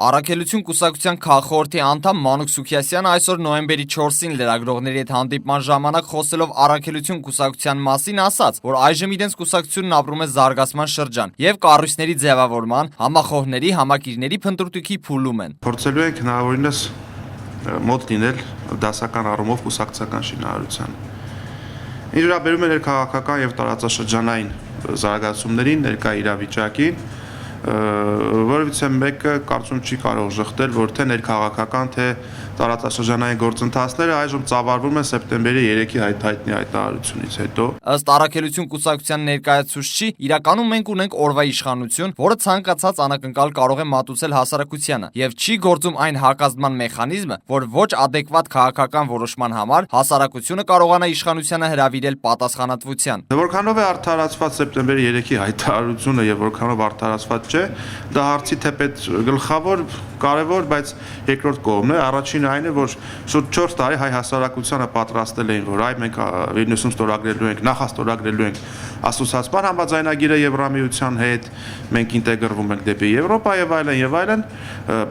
Առաքելություն կուսակցության քաղխորհրդի անդամ Մանուկ Սուքիասյանը այսօր նոյեմբերի 4-ին լրագրողների հետ հանդիպման ժամանակ խոսելով Առաքելություն կուսակցության մասին ասաց, որ այժմ իրենց կուսակցությունն ապրում է զարգացման շրջան եւ կառույցների ձևավորման, համախոհների, համակիրների փնտրտուքի փուլում են։ Փորձելու ենք հնարավորինս մոտ լինել դասական առումով կուսակցական շինարարության։ Ինչ վերաբերում է ներքաղաքական եւ տարածաշրջանային զարգացումներին, ներկա իրավիճակին, որովհետեւ մեկը կարծում չի կարող շղթել, որ թե ներքաղաքական, թե տարածաշրջանային գործընթացները այժմ ծավալվում են սեպտեմբերի 3-ի հայտնի հայտարարությունից հետո։ Ըստ Առաքելություն կուսակցության ներկայացուցչի, իրականում մենք ունենք օրվա իշխանություն, որը ցանկացած անակնկալ կարող է մատուցել հասարակությանը, եւ չի գործում այն հակազդման մեխանիզմը, որ ոչ adekvat քաղաքական որոշման համար հասարակությունը կարողանա իշխանությանը հրավիրել պատասխանատվության։ Որքանով է արդարացված սեպտեմբերի 3-ի հայտարարությունը եւ որքանով արդարացված չէ, դա հարցի թեպետ գլխավոր, կարևոր, բայց երկրորդ կողմն է, առաջինը այն է, որ շուրջ 4 տարի հայ հասարակությանը պատրաստել էին, որ այ մենք Վիլնյուսում ստորագրելու ենք, նախաստորագրելու ենք ասոցիացիան համաձայնագիրը Եվրամիության հետ, մենք ինտեգրվում ենք դեպի Եվրոպա եւ այլն,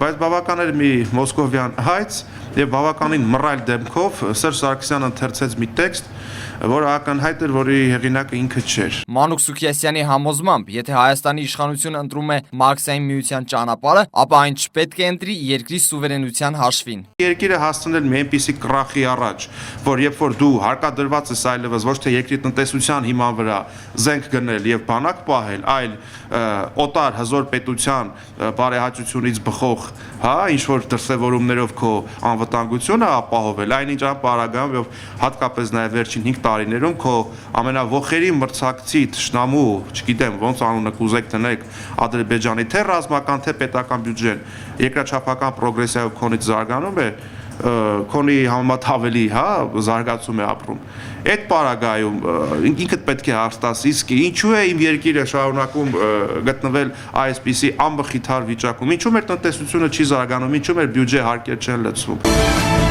բայց բավական էր մի մոսկովյան հայց եւ բավականին մռայլ դեմքով Սերժ Սարգսյանը ընթերցեց մի տեքստ, որը ակնհայտ էր, որի հեղինակը ինքը չէր։ Մանուկ Սուքիասյանի համոզմամբ, եթե Հայաստանի իշխանությունը ընտրում է Մարքսային միության ճանապարհը, ապա այն չպետք է ընտրի երկրի սուվերենության հաշվին։ Երկիրը հասցնել մի այնպիսի կրախի առաջ, որ երբ որ դու հարկադրված ես այլևս ոչ թե երկրի տնտեսության հիման վրա զենք գնել եւ բանակ պահել, այլ օտար հզոր պետության բարեհաճությունից բխող, ինչ որ դրսևորումներով քո անվտանգությունը ապահովել, այնինչ ապարագան եւ հատկապես նաեւ վերջին 5 տարիներում քո ամենավոխերի մրցակցի թշնամու, չգիտեմ ոնց անունը կուզեք տնեք, Ադրբեջանի թե ռազմական թե պետական բյուջեն երկրաչափական պրոգրեսիայով քոնից զարգանում է, քոնի համեմատ ավելի, զարգացում է ապրում։ Այդ պարագայում ինքդ պետք է հարց իսկ ինչու է իմ երկիրը շարունակում գտնվել այսպիսի անմխիթար վիճակում, ինչու մեր տնտեսությունը չի զարգանում, ինչու մեր բյուջե հարկեր չեն լցվում։